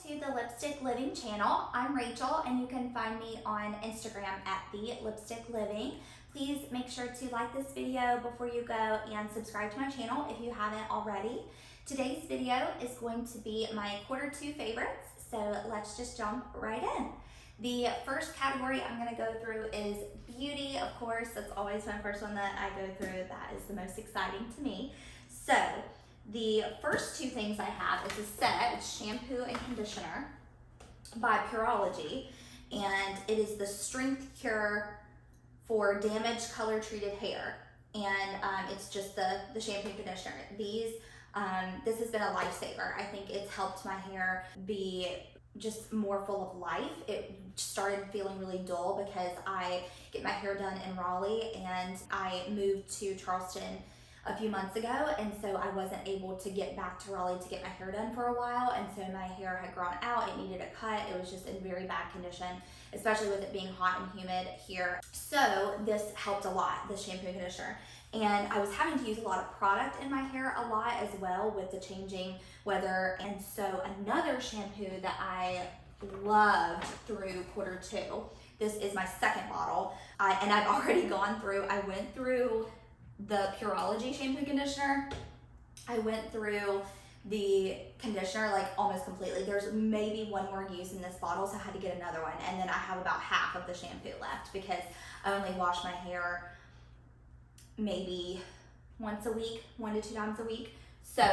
to the Lipstick Living channel. I'm Rachel and you can find me on Instagram at the Lipstick Living. Please make sure to like this video before you go and subscribe to my channel if you haven't already. Today's video is going to be my Q2 favorites, so let's just jump right in. The first category I'm going to go through is beauty. Of course, that's always my first one that I go through. That is the most exciting to me. So the first two things I have is a set. It's shampoo and conditioner by Pureology, and it is the Strength Cure for damaged color treated hair. And it's just the shampoo and conditioner. This has been a lifesaver. I think it's helped my hair be just more full of life. It started feeling really dull because I get my hair done in Raleigh and I moved to Charleston a few months ago, and so I wasn't able to get back to Raleigh to get my hair done for a while, and so my hair had grown out. It needed a cut. It was just in very bad condition, especially with it being hot and humid here. So this helped a lot, the shampoo and conditioner. And I was having to use a lot of product in my hair a lot as well with the changing weather. And so another shampoo that I loved through Q2, this is my second bottle, and I've already gone through, I went through the Pureology shampoo and conditioner. I went through the conditioner like almost completely. There's maybe one more use in this bottle, so I had to get another one. And then I have about half of the shampoo left because I only wash my hair maybe once a week, 1 to 2 times a week. So,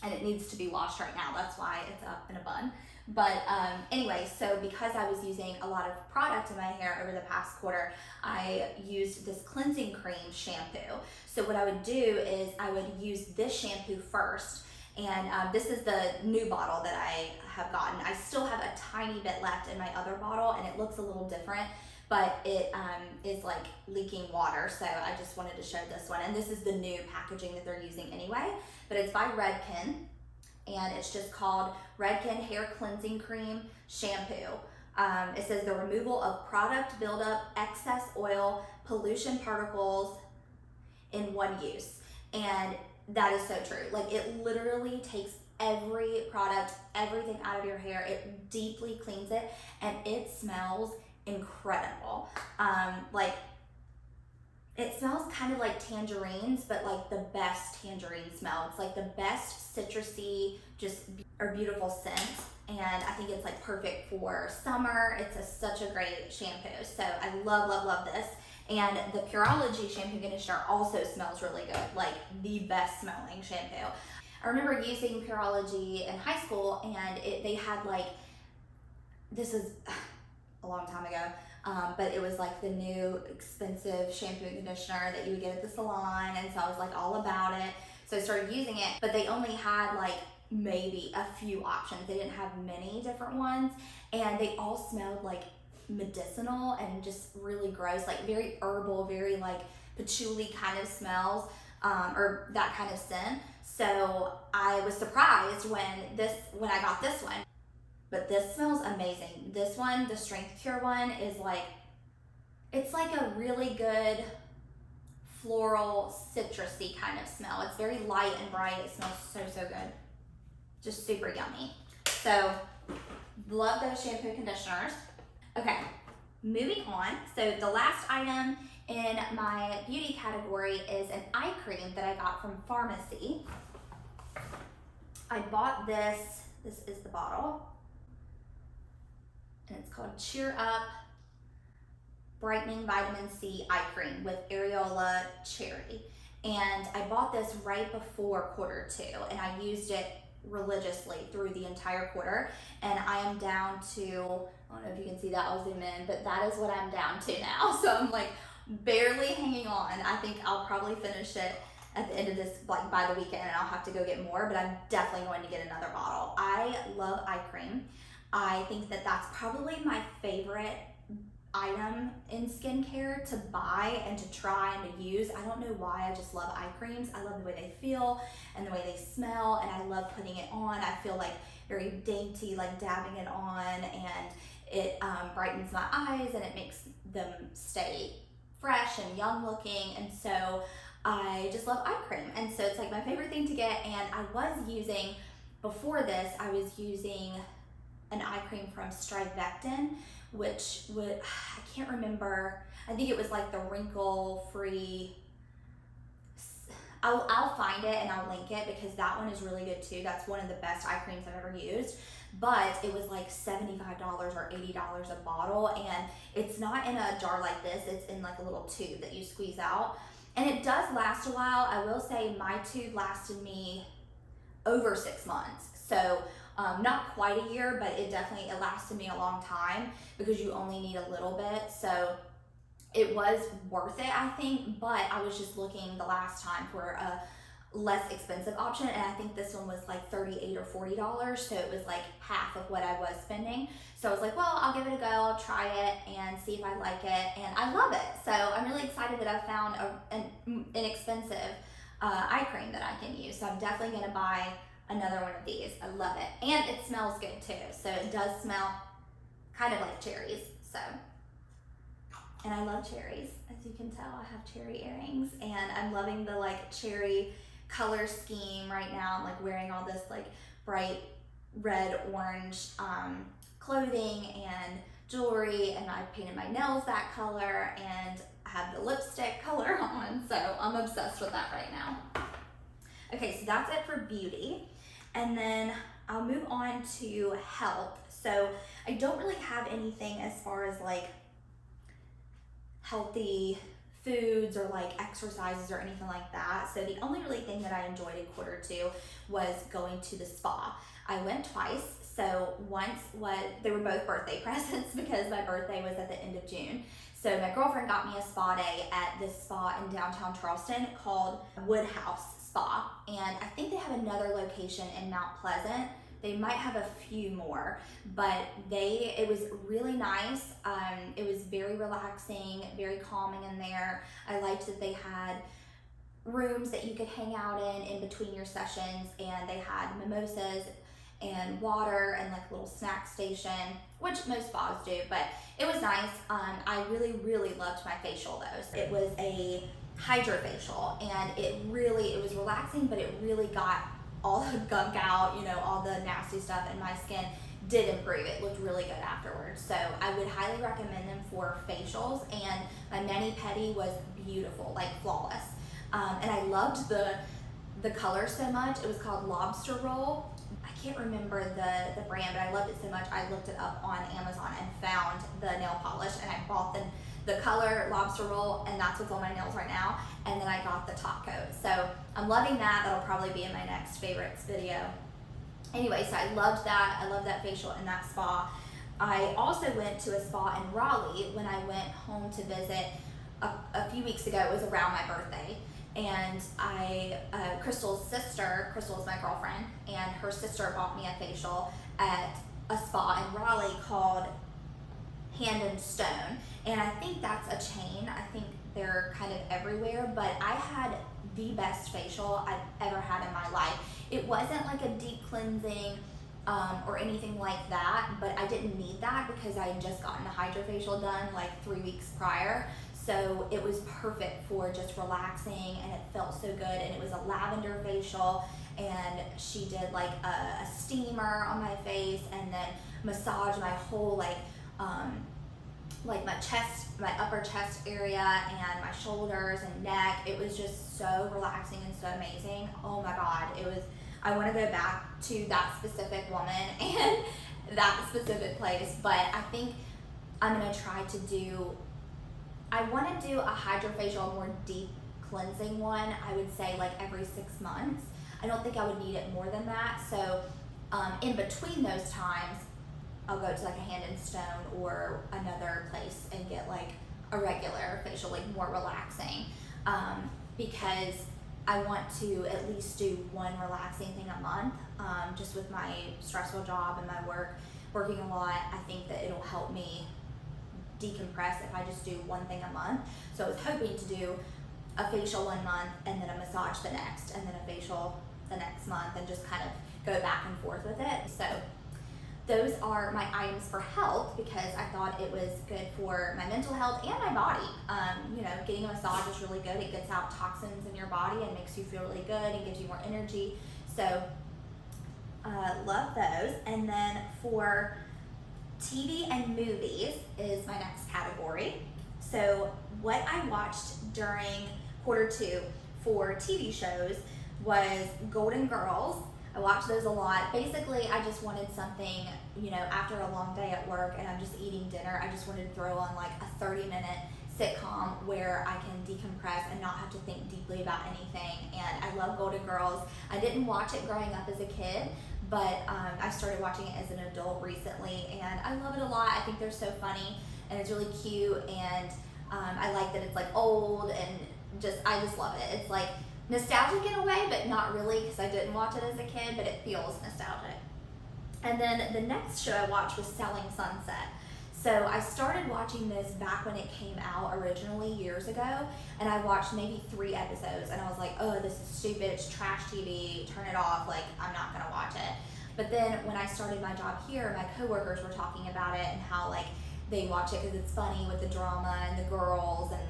and it needs to be washed right now. That's why it's up in a bun. But anyway, so because I was using a lot of product in my hair over the past quarter, I used this cleansing cream shampoo. So what I would do is I would use this shampoo first. And this is the new bottle that I have gotten. I still have a tiny bit left in my other bottle and it looks a little different, but it is like leaking water. So I just wanted to show this one. And this is the new packaging that they're using anyway, but it's by Redken. And it's just called Redken Hair Cleansing Cream Shampoo. It says the removal of product buildup, excess oil, pollution particles in one use. And that is so true. Like it literally takes every product, everything out of your hair. It deeply cleans it and it smells incredible. It smells kind of like tangerines, but like the best tangerine smell. It's like the best citrusy, just or beautiful scent. And I think it's like perfect for summer. It's such a great shampoo. So I love, love, love this. And the Pureology shampoo conditioner also smells really good, like the best smelling shampoo. I remember using Pureology in high school and they had like, this is a long time ago, but it was like the new expensive shampoo and conditioner that you would get at the salon, and so I was like all about it. So I started using it, but they only had like maybe a few options. They didn't have many different ones, and they all smelled like medicinal and just really gross, like very herbal, very like patchouli kind of smells, or that kind of scent. So I was surprised when I got this one. But this smells amazing. This one, the Strength Cure one, is like, it's like a really good floral, citrusy kind of smell. It's very light and bright. It smells so, so good. Just super yummy. So, love those shampoo conditioners. Okay, moving on. So the last item in my beauty category is an eye cream that I got from pharmacy. I bought this is the bottle. And it's called Cheer Up Brightening Vitamin C Eye Cream with Areola Cherry. And I bought this right before Q2 and I used it religiously through the entire quarter. And I am down to, I don't know if you can see that, I'll zoom in, but that is what I'm down to now. So I'm like barely hanging on. I think I'll probably finish it at the end of this, like by the weekend, and I'll have to go get more, but I'm definitely going to get another bottle. I love eye cream. I think that that's probably my favorite item in skincare to buy and to try and to use. I don't know why, I just love eye creams. I love the way they feel and the way they smell, and I love putting it on. I feel like very dainty, like dabbing it on, and it brightens my eyes and it makes them stay fresh and young looking. And so I just love eye cream, and so it's like my favorite thing to get. And I was using before this, I was using an eye cream from Strivectin, which would, I can't remember, I think it was like the wrinkle-free, I'll find it and I'll link it because that one is really good too. That's one of the best eye creams I've ever used. But it was like $75 or $80 a bottle, and it's not in a jar like this, it's in like a little tube that you squeeze out. And it does last a while. I will say my tube lasted me over 6 months. So not quite a year, but it lasted me a long time because you only need a little bit. So it was worth it, I think, but I was just looking the last time for a less expensive option, and I think this one was like $38 or $40, so it was like half of what I was spending. So I was like, well, I'll give it a go, I'll try it and see if I like it, and I love it. So I'm really excited that I found an inexpensive eye cream that I can use. So I'm definitely gonna buy another one of these. I love it, and it smells good too. So it does smell kind of like cherries. So, and I love cherries, as you can tell. I have cherry earrings, and I'm loving the like cherry color scheme right now. I'm like wearing all this like bright red orange clothing and jewelry, and I painted my nails that color, and I have the lipstick color on, so I'm obsessed with that right now. Okay, so that's it for beauty, and then I'll move on to health. So I don't really have anything as far as like healthy foods or like exercises or anything like that. So the only really thing that I enjoyed in Q2 was going to the spa. I went twice. So once they were both birthday presents because my birthday was at the end of June. So my girlfriend got me a spa day at this spa in downtown Charleston called Woodhouse Spa. And I think they have another location in Mount Pleasant. They might have a few more, but it was really nice. It was very relaxing, very calming in there. I liked that they had rooms that you could hang out in between your sessions, and they had mimosas and water and like a little snack station, which most spas do, but it was nice. I really, really loved my facial though. It was a hydrofacial, and it was relaxing, but it really got all the gunk out, you know, all the nasty stuff, and my skin did improve. It looked really good afterwards. So I would highly recommend them for facials, and my mani-pedi was beautiful, like flawless. And I loved the color so much. It was called Lobster Roll. I can't remember the brand, but I loved it so much. I looked it up on Amazon and found the nail polish, and I bought the color Lobster Roll, and that's what's on my nails right now. And then I got the top coat. So I'm loving that. That'll probably be in my next favorites video. Anyway, so I loved that. I loved that facial in that spa. I also went to a spa in Raleigh when I went home to visit a few weeks ago. It was around my birthday. And Crystal's sister, Crystal is my girlfriend, and her sister bought me a facial at a spa in Raleigh called Hand and Stone. And I think that's a chain. I think they're kind of everywhere, but I had the best facial I've ever had in my life. It wasn't like a deep cleansing or anything like that, but I didn't need that because I had just gotten a hydrofacial done like 3 weeks prior. So it was perfect for just relaxing, and it felt so good. And it was a lavender facial, and she did like a steamer on my face, and then massaged my whole like my chest, my upper chest area, and my shoulders and neck. It was just so relaxing and so amazing. Oh my God, I want to go back to that specific woman and that specific place, but I think I'm going to try to I want to do a hydrofacial, a more deep cleansing one. I would say like every 6 months. I don't think I would need it more than that. So in between those times, I'll go to like a Hand and Stone or another place and get like a regular facial, like more relaxing, because I want to at least do one relaxing thing a month. Just with my stressful job and my working a lot, I think that it'll help me decompress if I just do one thing a month. So I was hoping to do a facial 1 month, and then a massage the next, and then a facial the next month, and just kind of go back and forth with it. So those are my items for health, because I thought it was good for my mental health and my body. You know, getting a massage is really good. It gets out toxins in your body and makes you feel really good and gives you more energy. So love those. And then for TV and movies is my next category. So what I watched during quarter 2 for TV shows was Golden Girls. I watched those a lot. Basically, I just wanted something, you know, after a long day at work and I'm just eating dinner, I just wanted to throw on like a 30-minute sitcom where I can decompress and not have to think deeply about anything. And I love Golden Girls. I didn't watch it growing up as a kid, but I started watching it as an adult recently, and I love it a lot. I think they're so funny, and it's really cute, and I like that it's like old, and I just love it. It's like nostalgic in a way, but not really, because I didn't watch it as a kid, but it feels nostalgic. And then the next show I watched was Selling Sunset. So I started watching this back when it came out originally years ago, and I watched maybe 3 episodes, and I was like, oh, this is stupid, it's trash TV, turn it off, like, I'm not gonna watch it. But then when I started my job here, my coworkers were talking about it and how like they watch it because it's funny with the drama and the girls, and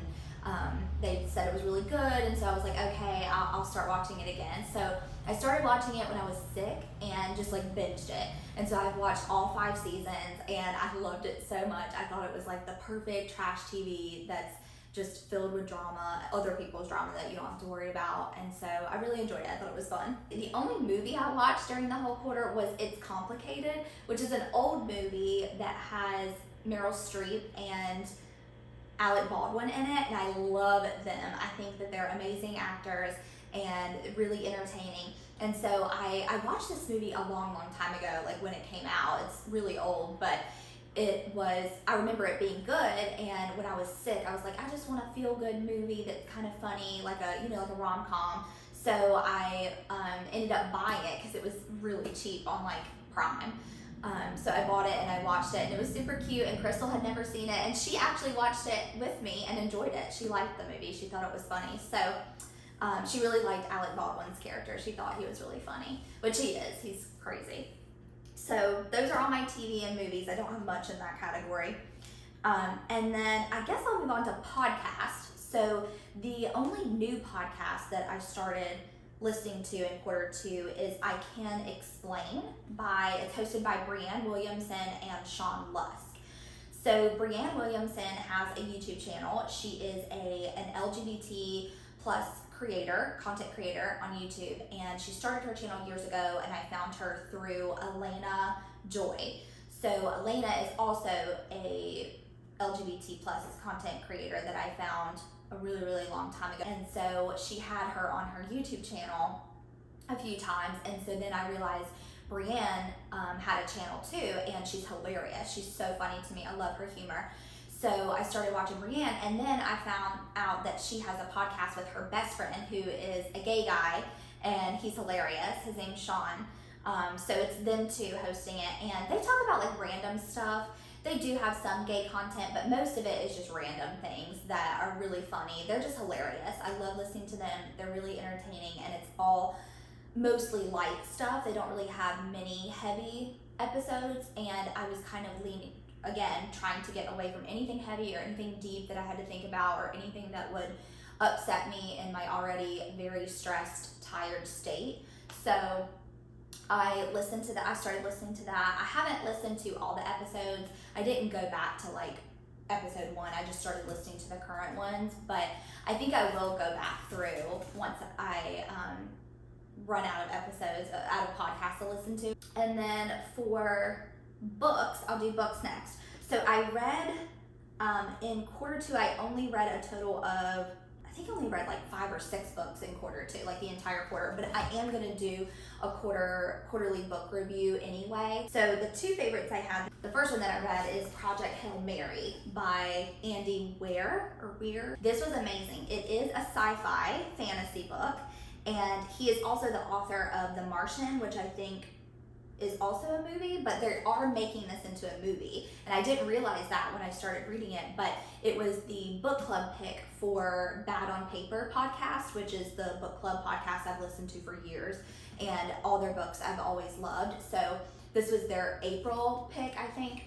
they said it was really good, and so I was like, okay, I'll start watching it again. So I started watching it when I was sick and just like binged it. And so I've watched all 5 seasons and I loved it so much. I thought it was like the perfect trash TV that's just filled with drama, other people's drama that you don't have to worry about. And so I really enjoyed it. I thought it was fun. The only movie I watched during the whole quarter was It's Complicated, which is an old movie that has Meryl Streep and Alec Baldwin in it, and I love them. I think that they're amazing actors and really entertaining. And so I watched this movie a long time ago, like when it came out. It's really old, but I remember it being good, and when I was sick, I was like, I just want a feel-good movie that's kind of funny, like a rom-com. So I ended up buying it because it was really cheap on like Prime. So I bought it and I watched it, and it was super cute, and Crystal had never seen it, and she actually watched it with me and enjoyed it. She liked the movie. She thought it was funny. So she really liked Alec Baldwin's character. She thought he was really funny, which he is. He's crazy. So those are all my TV and movies. I don't have much in that category. And then I guess I'll move on to podcasts. So the only new podcast that I started listening to in quarter 2 is I Can Explain it's hosted by Breanne, Williamson, and Sean Lusk. So Breanne Williamson has a YouTube channel. She is an LGBT plus content creator on YouTube, and she started her channel years ago, and I found her through Elena Joy. So Elena is also a LGBT plus content creator that I found a really long time ago, and so she had her on her YouTube channel a few times, and so then I realized Breanne had a channel too, and she's hilarious. She's so funny to me. I love her humor. So I started watching Breanne, and then I found out that she has a podcast with her best friend who is a gay guy, and he's hilarious. His name's Sean. So it's them two hosting it, and they talk about like random stuff. They do have some gay content, but most of it is just random things that are really funny. They're just hilarious. I love listening to them. They're really entertaining, and it's all mostly light stuff. They don't really have many heavy episodes, and I was kind of trying to get away from anything heavy or anything deep that I had to think about or anything that would upset me in my already very stressed, tired state. So I started listening to that. I haven't listened to all the episodes. I didn't go back to like episode 1. I just started listening to the current ones, but I think I will go back through once I run out of episodes, out of podcasts to listen to. And then for books, I'll do books next. So I read, in quarter 2, I only read a total of, I think I only read like 5 or 6 books in quarter 2, like the entire quarter, but I am going to do a quarterly book review anyway. So the 2 favorites I have, the first one that I read is Project Hail Mary by Andy Weir. This was amazing. It is a sci-fi fantasy book, and he is also the author of The Martian, which I think is also a movie, but they are making this into a movie, and I didn't realize that when I started reading it, but it was the book club pick for Bad on Paper podcast, which is the book club podcast I've listened to for years, and all their books I've always loved. So this was their April pick, I think.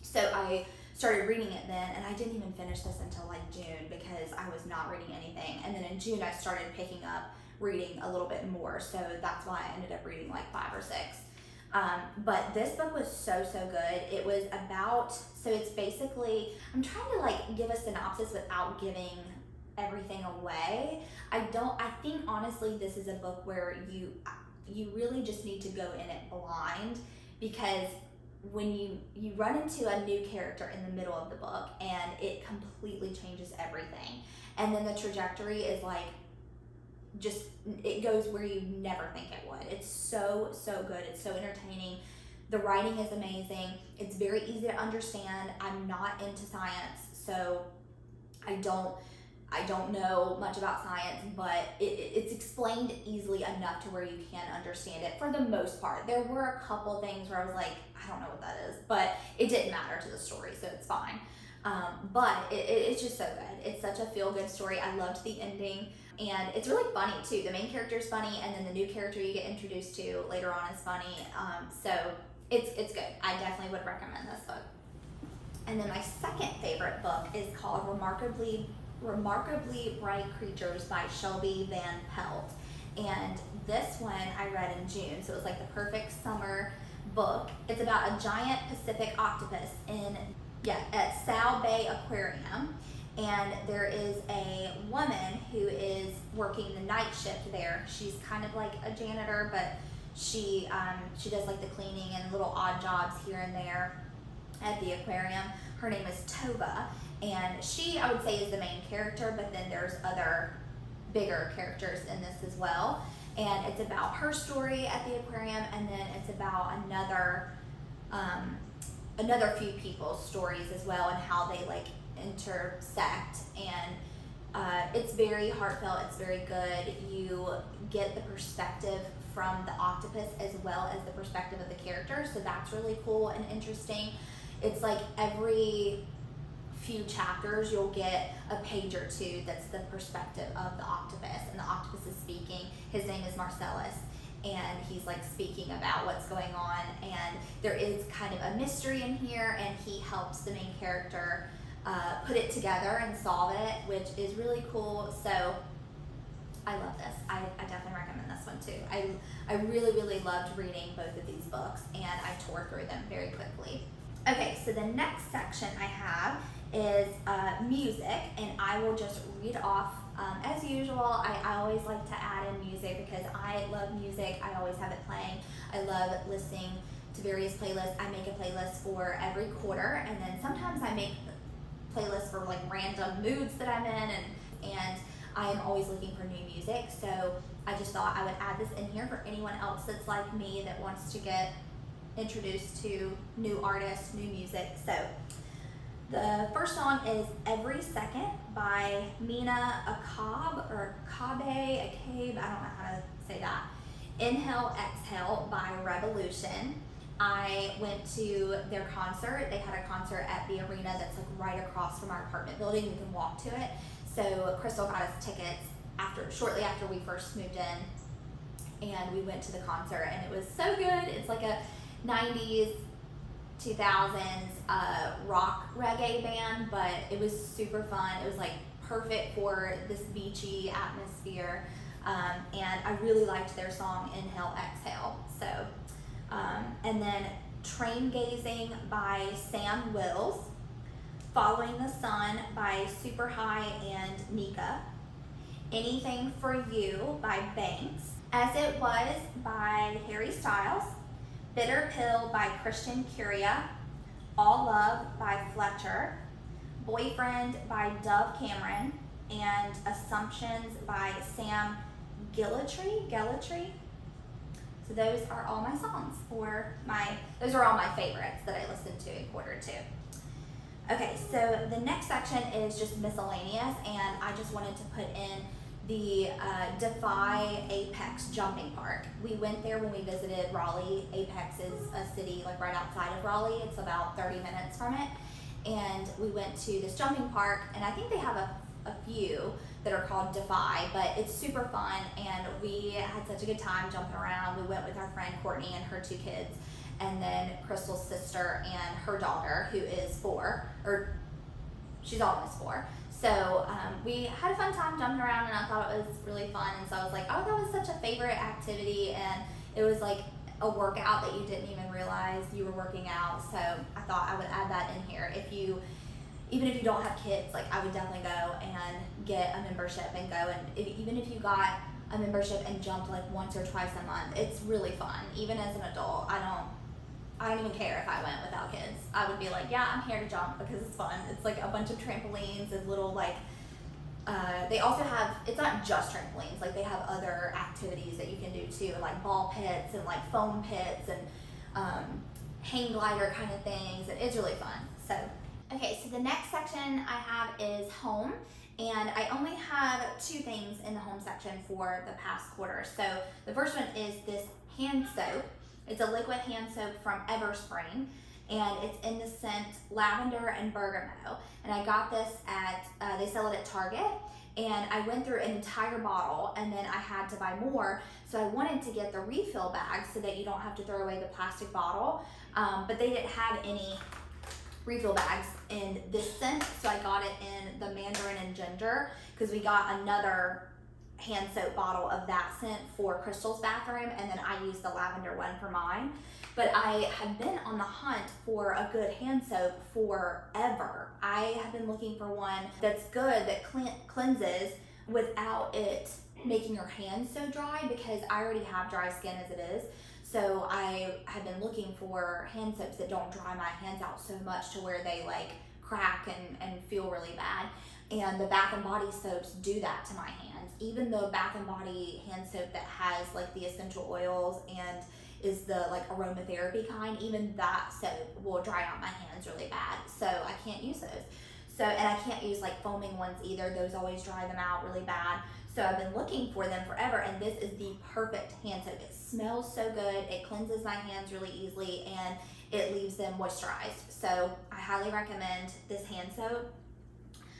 So I started reading it then, and I didn't even finish this until like June because I was not reading anything. And then in June I started picking up reading a little bit more, so that's why I ended up reading like 5 or 6. But this book was so good. It was about, so it's basically, I'm trying to like give a synopsis without giving everything away. I think honestly this is a book where you really just need to go in it blind, because when you run into a new character in the middle of the book and it completely changes everything, and then the trajectory is like just, it goes where you never think it would. It's so good. It's so entertaining. The writing is amazing. It's very easy to understand. I'm not into science, so I don't know much about science, but it's explained easily enough to where you can understand it for the most part. There were a couple things where I was like, I don't know what that is, but it didn't matter to the story, so it's fine. But it's just so good. It's such a feel-good story. I loved the ending, and it's really funny too. The main character is funny, and then the new character you get introduced to later on is funny. So it's good. I definitely would recommend this book. And then my second favorite book is called Remarkably Bright Creatures by Shelby Van Pelt. And this one I read in June, so it was like the perfect summer book. It's about a giant Pacific octopus at Sal Bay Aquarium, and there is a woman who is working the night shift there. She's kind of like a janitor, but she does like the cleaning and little odd jobs here and there at the aquarium. Her name is Tova, and she, I would say, is the main character, but then there's other bigger characters in this as well. And it's about her story at the aquarium, and then it's about another few people's stories as well, and how they like intersect. And it's very heartfelt. It's very good. You get the perspective from the octopus as well as the perspective of the character, so that's really cool and interesting. It's like every few chapters you'll get a page or two that's the perspective of the octopus, and the octopus is speaking. His name is Marcellus, and he's like speaking about what's going on, and there is kind of a mystery in here, and he helps the main character put it together and solve it, which is really cool. So I love this. I definitely recommend this one too. I really loved reading both of these books, and I tore through them very quickly. Okay, so the next section I have is music, and I will just read off as usual. I always like to add in music because I love music. I always have it playing. I love listening to various playlists. I make a playlist for every quarter, and then sometimes I make playlists for like random moods that I'm in, and I am always looking for new music. So I just thought I would add this in here for anyone else that's like me that wants to get introduced to new artists, new music. So the first song is Every Second by Mina, Okabe, I don't know how to say that. Inhale, Exhale by Rebelution. I went to their concert. They had a concert at the arena that's like right across from our apartment building. We can walk to it. So Crystal got us tickets shortly after we first moved in, and we went to the concert, and it was so good. It's like a 90s, 2000s rock reggae band, but it was super fun. It was like perfect for this beachy atmosphere, and I really liked their song Inhale, Exhale. So, and then Traingazing by Sam Wills, Following the Sun by Super High and Neeka, Anything for You by Banks, As It Was by Harry Styles, Bitter Pill by Kuria, All Love by Fletcher, Boyfriend by Dove Cameron, and Assumptions by Sam Gellaitry. So those are all my songs those are all my favorites that I listened to in quarter 2. Okay, so the next section is just miscellaneous, and I just wanted to put in the Defy Apex jumping park. We went there when we visited Raleigh. Apex is a city like right outside of Raleigh. It's about 30 minutes from it. And we went to this jumping park, and I think they have a few that are called Defy, but it's super fun, and we had such a good time jumping around. We went with our friend Courtney and her 2 kids, and then Crystal's sister and her daughter, who is 4, or she's almost 4. So we had a fun time jumping around, and I thought it was really fun. And so I was like, oh, that was such a favorite activity, and it was like a workout that you didn't even realize you were working out. So I thought I would add that in here. Even if you don't have kids, like I would definitely go and get a membership and go. And even if you got a membership and jumped like once or twice a month, it's really fun. Even as an adult, I don't even care if I went without kids. I would be like, yeah, I'm here to jump because it's fun. It's like a bunch of trampolines and little like, they also have, it's not just trampolines, like they have other activities that you can do too, like ball pits and like foam pits and hang glider kind of things, and it's really fun. So, okay, so the next section I have is home, and I only have 2 things in the home section for the past quarter. So the first one is this hand soap. It's a liquid hand soap from Everspring, and it's in the scent lavender and bergamot. And I got this at, they sell it at Target, and I went through an entire bottle, and then I had to buy more. So I wanted to get the refill bag so that you don't have to throw away the plastic bottle, but they didn't have any refill bags in this scent, so I got it in the mandarin and ginger, because we got another hand soap bottle of that scent for Crystal's bathroom, and then I used the lavender one for mine. But I have been on the hunt for a good hand soap forever. I have been looking for one that's good, that cleanses without it making your hands so dry, because I already have dry skin as it is. So I have been looking for hand soaps that don't dry my hands out so much to where they like crack and feel really bad. And the Bath and Body soaps do that to my hands. Even the Bath and Body hand soap that has like the essential oils and is the like aromatherapy kind, even that soap will dry out my hands really bad. So I can't use those. So, and I can't use like foaming ones either. Those always dry them out really bad. So I've been looking for them forever, and this is the perfect hand soap. It smells so good, it cleanses my hands really easily, and it leaves them moisturized. So I highly recommend this hand soap.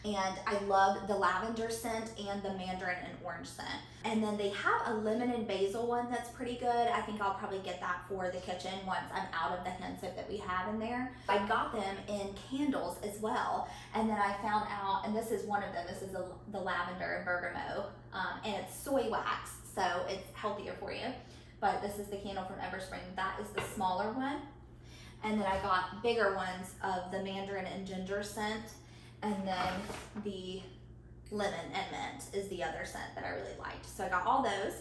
And I love the lavender scent and the mandarin and orange scent. And then they have a lemon and basil one that's pretty good. I think I'll probably get that for the kitchen once I'm out of the hand soap that we have in there. I got them in candles as well. And then I found out, and this is one of them, this is the lavender and bergamot, and it's soy wax, so it's healthier for you. But this is the candle from Everspring. That is the smaller one. And then I got bigger ones of the mandarin and ginger scent. And then the lemon and mint is the other scent that I really liked. So I got all those,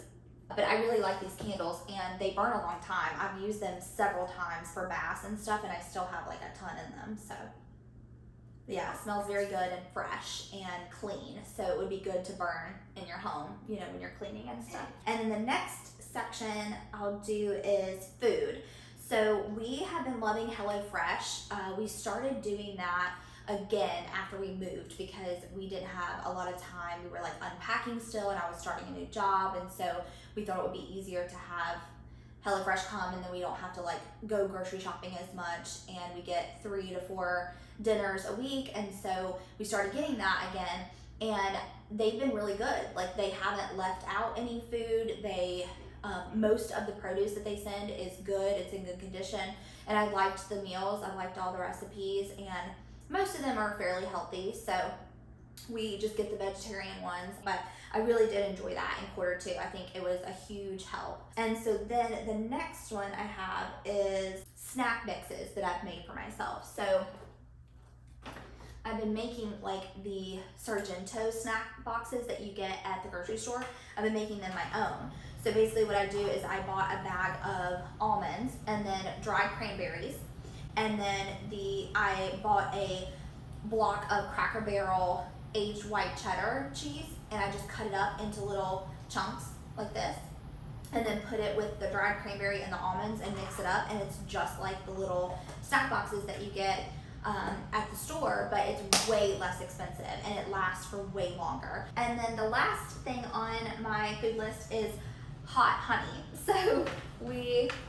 but I really like these candles, and they burn a long time. I've used them several times for baths and stuff, and I still have like a ton in them. So yeah, it smells very good and fresh and clean. So it would be good to burn in your home, you know, when you're cleaning and stuff. And then the next section I'll do is food. So we have been loving HelloFresh. We started doing that again after we moved because we didn't have a lot of time. We were like unpacking still, and I was starting a new job, and so we thought it would be easier to have HelloFresh come, and then we don't have to like go grocery shopping as much, and we get 3 to 4 dinners a week. And so we started getting that again, and they've been really good. Like, they haven't left out any food. They most of the produce that they send is good, it's in good condition, and I liked the meals, I liked all the recipes, and most of them are fairly healthy, so we just get the vegetarian ones. But I really did enjoy that in quarter 2. I think it was a huge help. And so then the next one I have is snack mixes that I've made for myself. So I've been making like the Sargento snack boxes that you get at the grocery store. I've been making them my own. So basically what I do is I bought a bag of almonds and then dried cranberries, and then I bought a block of Cracker Barrel aged white cheddar cheese, and I just cut it up into little chunks like this, and then put it with the dried cranberry and the almonds and mix it up, and it's just like the little snack boxes that you get at the store, but it's way less expensive and it lasts for way longer. And then the last thing on my food list is hot honey. So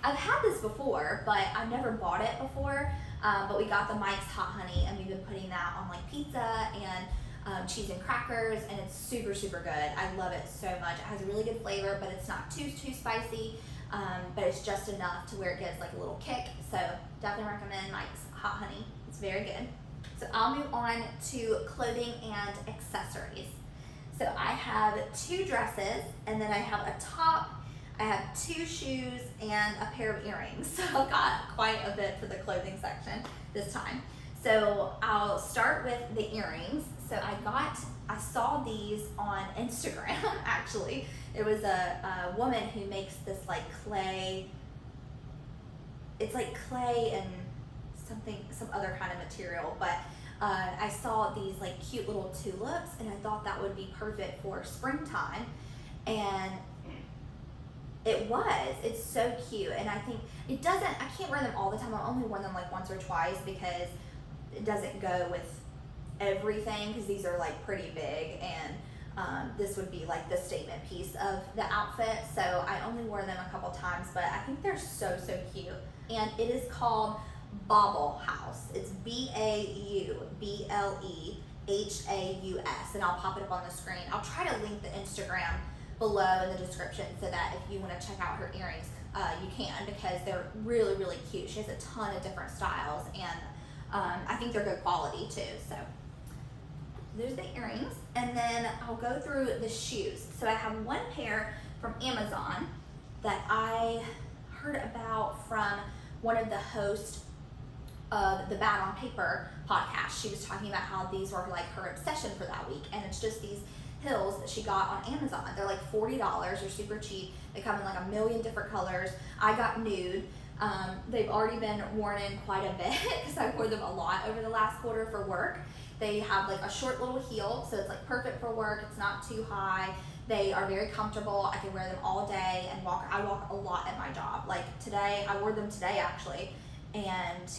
I've had this before, but I've never bought it before, but we got the Mike's hot honey, and we've been putting that on like pizza and cheese and crackers, and it's super, super good. I love it so much. It has a really good flavor, but it's not too spicy, but it's just enough to where it gives like a little kick. So definitely recommend Mike's hot honey. It's very good. So I'll move on to clothing and accessories. So I have 2 dresses, and then I have a top, I have 2 shoes, and a pair of earrings. So I've got quite a bit for the clothing section this time. So I'll start with the earrings. So I saw these on Instagram actually. It was a woman who makes this like clay, it's like clay and some other kind of material, but I saw these like cute little tulips, and I thought that would be perfect for springtime, and it's so cute. And I think I can't wear them all the time. I only wear them like once or twice because it doesn't go with everything, because these are like pretty big, and this would be like the statement piece of the outfit. So I only wore them a couple times, but I think they're so cute. And it is called Bauble House. It's BAUBLEHAUS, and I'll pop it up on the screen. I'll try to link the Instagram below in the description so that if you want to check out her earrings, you can, because they're really cute. She has a ton of different styles, and I think they're good quality too. So there's the earrings, and then I'll go through the shoes. So I have one pair from Amazon that I heard about from one of the hosts of the Bad on Paper podcast. She was talking about how these were like her obsession for that week, and it's just these heels that she got on Amazon. They're like $40. They're super cheap. They come in like a million different colors. I got nude. They've already been worn in quite a bit because I wore them a lot over the last quarter for work. They have like a short little heel, so it's like perfect for work. It's not too high. They are very comfortable. I can wear them all day and I walk a lot at my job. Like today, I wore them today actually, and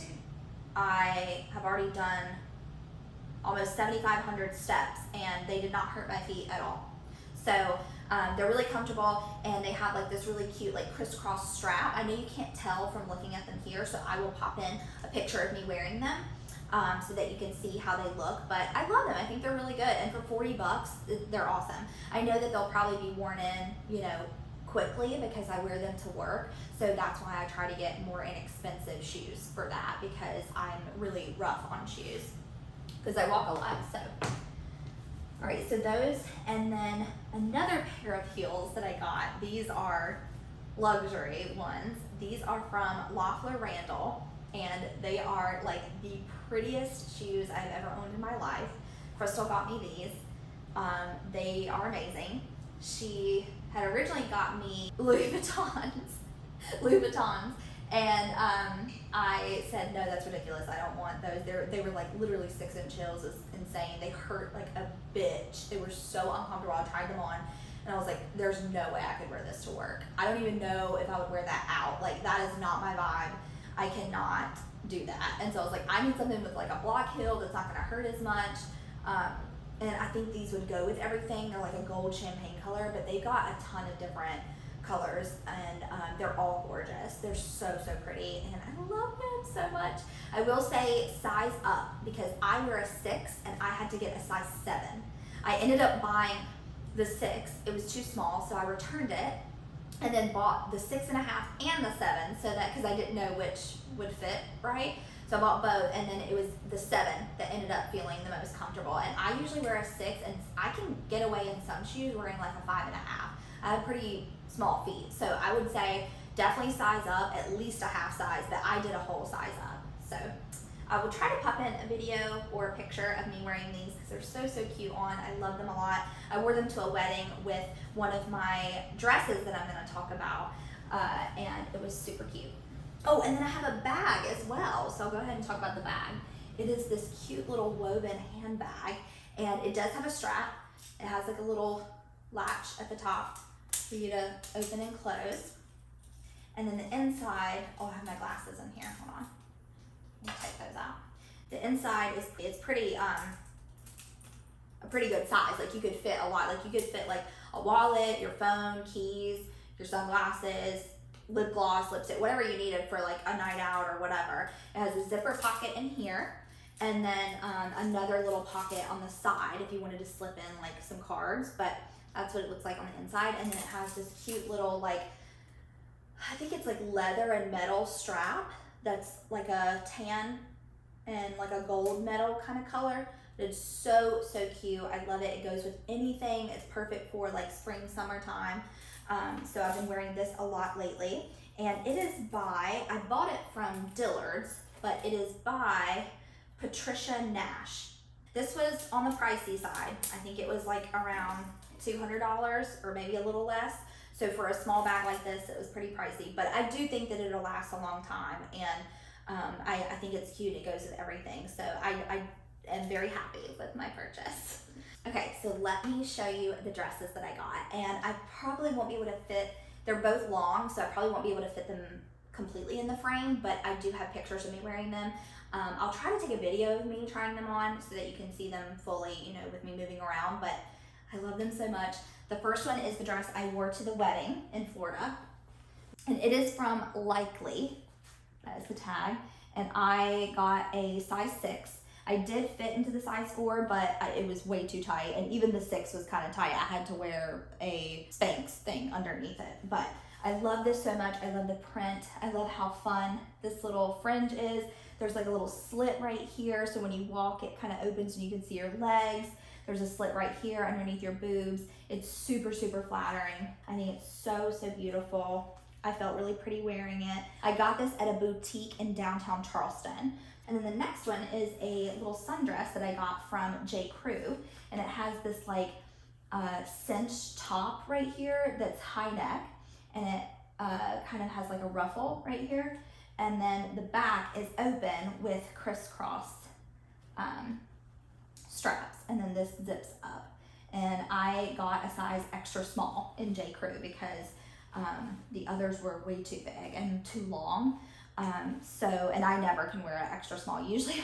I have already done almost 7,500 steps, and they did not hurt my feet at all. So they're really comfortable, and they have like this really cute like crisscross strap. I know you can't tell from looking at them here, so I will pop in a picture of me wearing them so that you can see how they look. But I love them. I think they're really good, and for $40, they're awesome. I know that they'll probably be worn in, quickly because I wear them to work. So that's why I try to get more inexpensive shoes for that, because I'm really rough on shoes because I walk a lot. So, all right, so those, and then another pair of heels that I got. These are luxury ones. These are from Loeffler Randall, and they are like the prettiest shoes I've ever owned in my life. Crystal got me these. They are amazing. She had originally got me Louis Vuittons, and I said, no, that's ridiculous. I don't want those. They were like literally 6-inch heels. It's insane. They hurt like a bitch. They were so uncomfortable. I tried them on, and I was like, there's no way I could wear this to work. I don't even know if I would wear that out. Like, that is not my vibe. I cannot do that. And so I was like, I need something with like a block heel that's not gonna hurt as much. And I think these would go with everything. They're like a gold champagne color, but they got a ton of different colors, and they're all gorgeous. They're so pretty, and I love them so much. I will say size up, because I wear a 6 and I had to get a size 7. I ended up buying the 6. It was too small, so I returned it, and then bought the 6.5 and the 7, so that, because I didn't know which would fit right. So I bought both, and then it was the 7 that ended up feeling the most comfortable. And I usually wear a 6, and I can get away in some shoes wearing like a 5.5. I have pretty small feet, so I would say definitely size up, at least a half size, but I did a whole size up. So I will try to pop in a video or a picture of me wearing these, because they're so cute on. I love them a lot. I wore them to a wedding with one of my dresses that I'm going to talk about, and it was super cute. Oh, and then I have a bag as well, so I'll go ahead and talk about the bag. It is this cute little woven handbag, and it does have a strap. It has like a little latch at the top for you to open and close. And then the inside, oh, I have my glasses in here, hold on. Let me take those out. The inside is pretty, a pretty good size. Like, you could fit a lot. Like, you could fit like a wallet, your phone, keys, your sunglasses, lip gloss, lipstick, whatever you needed for like a night out or whatever. It has a zipper pocket in here, and then another little pocket on the side if you wanted to slip in like some cards, but that's what it looks like on the inside. And then it has this cute little, like, I think it's like leather and metal strap that's like a tan and like a gold metal kind of color. It's so cute. I love it. It goes with anything. It's perfect for like spring, summertime. So I've been wearing this a lot lately. And it is by, I bought it from Dillard's, but it is by Patricia Nash. This was on the pricey side. I think it was like around $200 or maybe a little less. So for a small bag like this, it was pretty pricey, but I do think that it'll last a long time. And I think it's cute. It goes with everything. So I am very happy with my purchase. Okay, so let me show you the dresses that I got. And I probably won't be able to fit, they're both long, so I probably won't be able to fit them completely in the frame, but I do have pictures of me wearing them. I'll try to take a video of me trying them on so that you can see them fully, you know, with me moving around, but I love them so much. The first one is the dress I wore to the wedding in Florida, and it is from Likely. That is the tag, and I got a size 6. I did fit into the size 4, but it was way too tight, and even the 6 was kind of tight. I had to wear a Spanx thing underneath it, but I love this so much. I love the print. I love how fun this little fringe is. There's like a little slit right here, so when you walk, it kind of opens and you can see your legs. There's a slit right here underneath your boobs. It's super flattering. I think it's so beautiful. I felt really pretty wearing it. I got this at a boutique in downtown Charleston. And then the next one is a little sundress that I got from J. Crew, and it has this like cinched top right here that's high neck, and it kind of has like a ruffle right here, and then the back is open with crisscross straps, and then this zips up. And I got a size extra small in J. Crew because the others were way too big and too long. And I never can wear an extra small. Usually,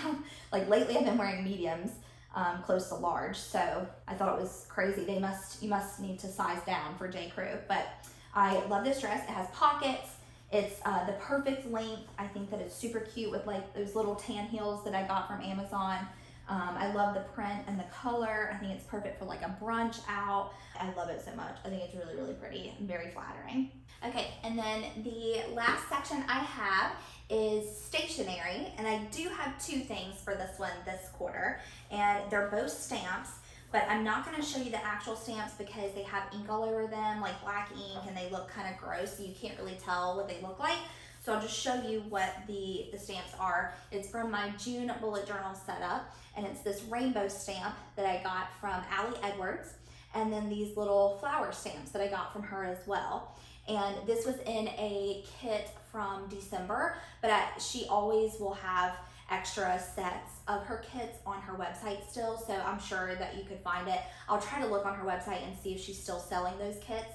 like lately I've been wearing mediums, close to large. So I thought it was crazy. You must need to size down for J. Crew. But I love this dress. It has pockets. It's the perfect length. I think that it's super cute with like those little tan heels that I got from Amazon. I love the print and the color. I think it's perfect for like a brunch out. I love it so much. I think it's really pretty and very flattering. Okay, and then the last section I have is stationery, and I do have 2 things for this one this quarter, and they're both stamps, but I'm not going to show you the actual stamps because they have ink all over them, like black ink, and they look kind of gross, so you can't really tell what they look like. So I'll just show you what the stamps are. It's from my June bullet journal setup, and it's this rainbow stamp that I got from Allie Edwards, and then these little flower stamps that I got from her as well. And this was in a kit from December, but she always will have extra sets of her kits on her website still, so I'm sure that you could find it. I'll try to look on her website and see if she's still selling those kits.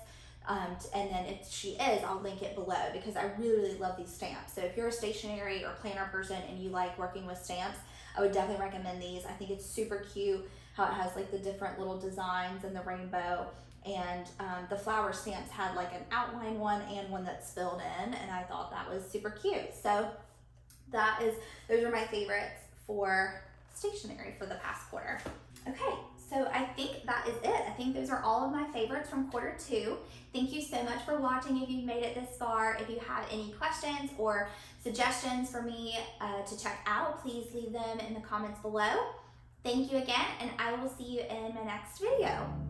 And then if she is, I'll link it below because I really love these stamps. So if you're a stationery or planner person and you like working with stamps, I would definitely recommend these. I think it's super cute how it has like the different little designs and the rainbow, and the flower stamps had like an outline one and one that's filled in, and I thought that was super cute. So those are my favorites for stationery for the past quarter. Okay, so I think that is it. I think those are all of my favorites from quarter 2. Thank you so much for watching if you've made it this far. If you have any questions or suggestions for me to check out, please leave them in the comments below. Thank you again, and I will see you in my next video.